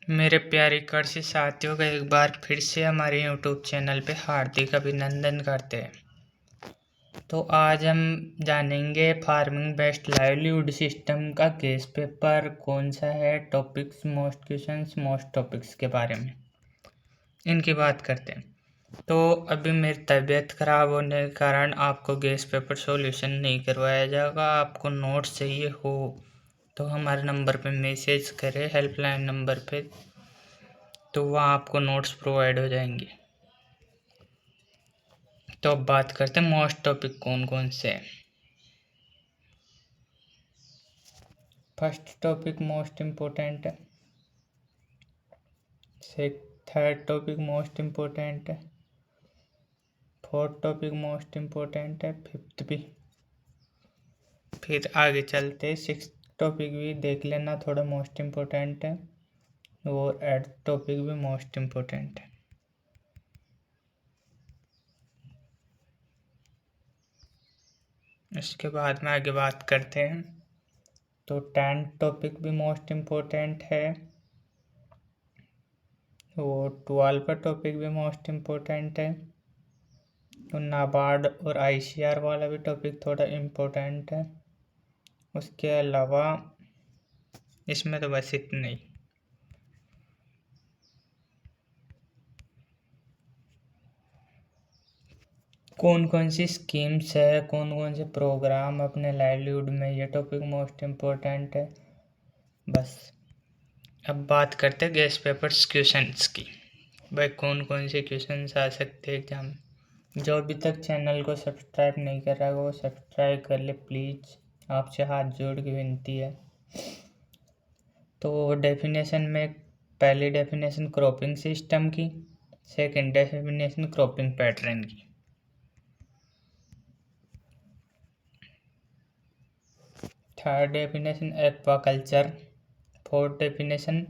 मेरे प्यारे कृषि साथियों का एक बार फिर से हमारे YouTube चैनल पे हार्दिक अभिनंदन करते हैं। तो आज हम जानेंगे फार्मिंग बेस्ट लाइवलीहुड सिस्टम का केस पेपर कौन सा है, topics, most questions, most topics के बारे में इनकी बात करते हैं। तो अभी मेरी तबीयत ख़राब होने के कारण आपको गेस पेपर सॉल्यूशन नहीं करवाया जाएगा। आपको नोट्स चाहिए हो तो हमारे नंबर पे मैसेज करें, हेल्पलाइन नंबर पे, तो वहाँ आपको नोट्स प्रोवाइड हो जाएंगे। तो अब बात करते हैं मोस्ट टॉपिक कौन कौन से हैं। फर्स्ट टॉपिक मोस्ट इम्पोर्टेंट है, थर्ड टॉपिक मोस्ट इम्पोर्टेंट है, फोर्थ टॉपिक मोस्ट इम्पोर्टेंट है, फिफ्थ भी। फिर आगे चलते सिक्स टॉपिक भी देख लेना, थोड़ा मोस्ट इम्पोर्टेंट है, और एट टॉपिक भी मोस्ट इम्पोर्टेंट है। इसके बाद में आगे बात करते हैं। तो 10th टॉपिक भी मोस्ट इम्पोर्टेंट है, और 12 टॉपिक भी मोस्ट इम्पोर्टेंट है, तो नाबार्ड और ICR वाला भी टॉपिक थोड़ा इम्पोर्टेंट है। उसके अलावा इसमें तो बस इतना ही। कौन कौन सी स्कीम्स है, कौन कौन से प्रोग्राम अपने लाइवलीहुड में, ये टॉपिक मोस्ट इम्पोर्टेंट है। बस अब बात करते हैं गेस पेपर्स क्वेश्चंस की। भाई कौन कौन से क्वेश्चंस आ सकते हैं एग्जाम। जो अभी तक चैनल को सब्सक्राइब नहीं कर रहा है वो सब्सक्राइब कर ले प्लीज़, आपसे हाथ जोड़ के विनती है। तो डेफिनेशन में पहली डेफिनेशन क्रॉपिंग सिस्टम की, सेकंड डेफिनेशन क्रॉपिंग पैटर्न की, third definition aquaculture, fourth definition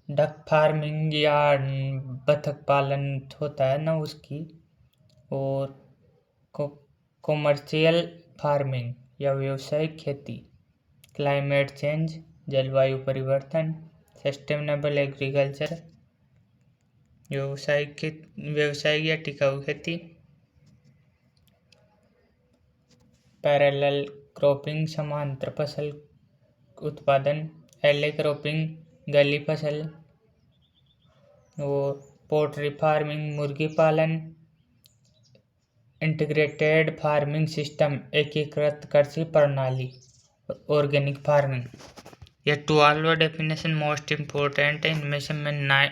duck farming या बतख पालन होता है ना उसकी, और कॉमर्शियल फार्मिंग या व्यावसायिक खेती, क्लाइमेट चेंज जलवायु परिवर्तन, सस्टेनेबल एग्रीकल्चर व्यवसायिक या टिकाऊ खेती, पैरेलल क्रॉपिंग समांतर फसल उत्पादन, एले क्रॉपिंग गली फसल, और पोल्ट्री फार्मिंग मुर्गी पालन, इंटीग्रेटेड फार्मिंग सिस्टम एकीकृत कृषि प्रणाली, ऑर्गेनिक फार्मिंग। ये 12 डेफिनेशन मोस्ट इम्पोर्टेंट है। इनमें से मैं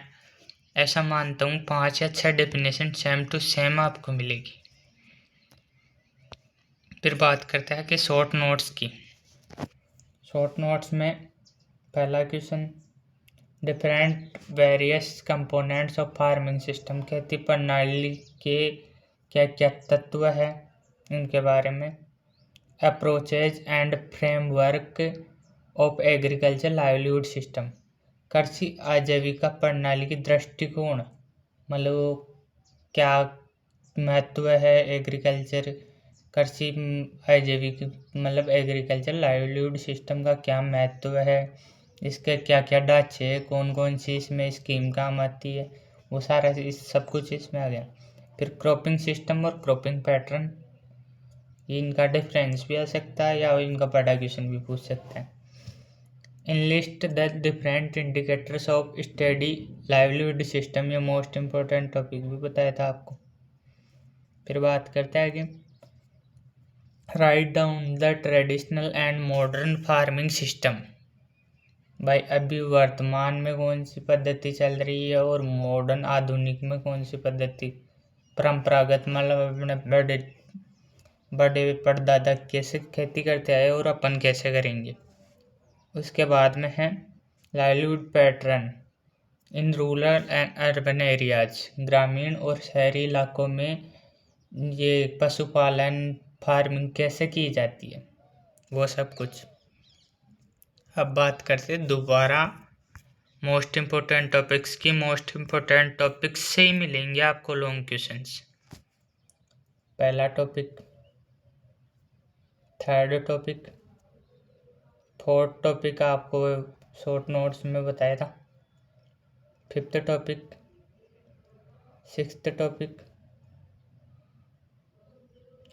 ऐसा मानता हूँ 5 या 6 डेफिनेशन सेम टू सेम आपको मिलेगी। फिर बात करते हैं कि शॉर्ट नोट्स की। शॉर्ट नोट्स में पहला question, different various components of farming system, खेती प्रणाली के क्या क्या तत्व है उनके बारे में, approaches and framework of agriculture livelihood system, कृषि आजीविका प्रणाली की दृष्टिकोण, मतलब क्या महत्व है एग्रीकल्चर कृषि आजीविका, मतलब एग्रीकल्चर लाइवलीहुड सिस्टम का क्या महत्व है, इसके क्या क्या ढांचे है, कौन कौन सी इसमें स्कीम काम आती है, वो सारा इस सब कुछ इसमें आ गया। फिर क्रॉपिंग सिस्टम और क्रॉपिंग पैटर्न, इनका डिफरेंस भी आ सकता है या इनका बड़ा क्वेश्चन भी पूछ सकता है। Enlist the different indicators of steady livelihood system, ये मोस्ट इम्पोर्टेंट टॉपिक भी बताया था आपको। फिर बात करते हैं कि write down the traditional and modern farming system, भाई अभी वर्तमान में कौन सी पद्धति चल रही है और मॉडर्न आधुनिक में कौन सी पद्धति, परंपरागत मतलब अपने बड़े परदादा कैसे खेती करते आए और अपन कैसे करेंगे। उसके बाद में है livelihood pattern in rural and urban areas, ग्रामीण और शहरी इलाकों में ये पशुपालन फार्मिंग कैसे की जाती है, वो सब कुछ। अब बात करते हैं दोबारा मोस्ट इम्पोर्टेंट टॉपिक्स की। मोस्ट इम्पोर्टेंट टॉपिक्स से ही मिलेंगे आपको लॉन्ग क्वेश्चंस। पहला topic, third topic, fourth topic आपको शॉर्ट नोट्स में बताया था, 5th टॉपिक, 6th टॉपिक,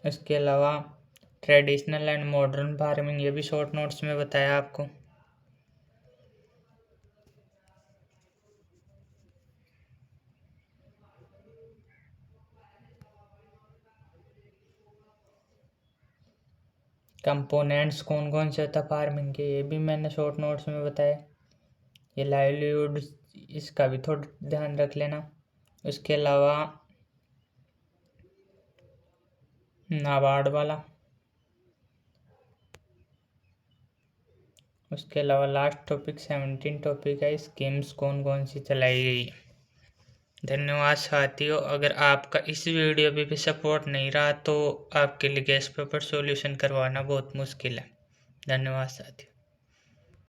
इसके अलावा ट्रेडिशनल एंड मॉडर्न फार्मिंग, ये भी शॉर्ट नोट्स में बताया आपको। कंपोनेंट्स कौन कौन से होता फार्मिंग के, ये भी मैंने शॉर्ट नोट्स में बताया। ये लाइवलीहुड, इसका भी थोड़ा ध्यान रख लेना। उसके अलावा नाबार्ड वाला, उसके अलावा लास्ट टॉपिक 17 टॉपिक है, स्कीम्स कौन कौन सी चलाई गई है। धन्यवाद साथियों। अगर आपका इस वीडियो पे भी सपोर्ट नहीं रहा तो आपके लिए गैस पेपर सॉल्यूशन करवाना बहुत मुश्किल है। धन्यवाद साथियों।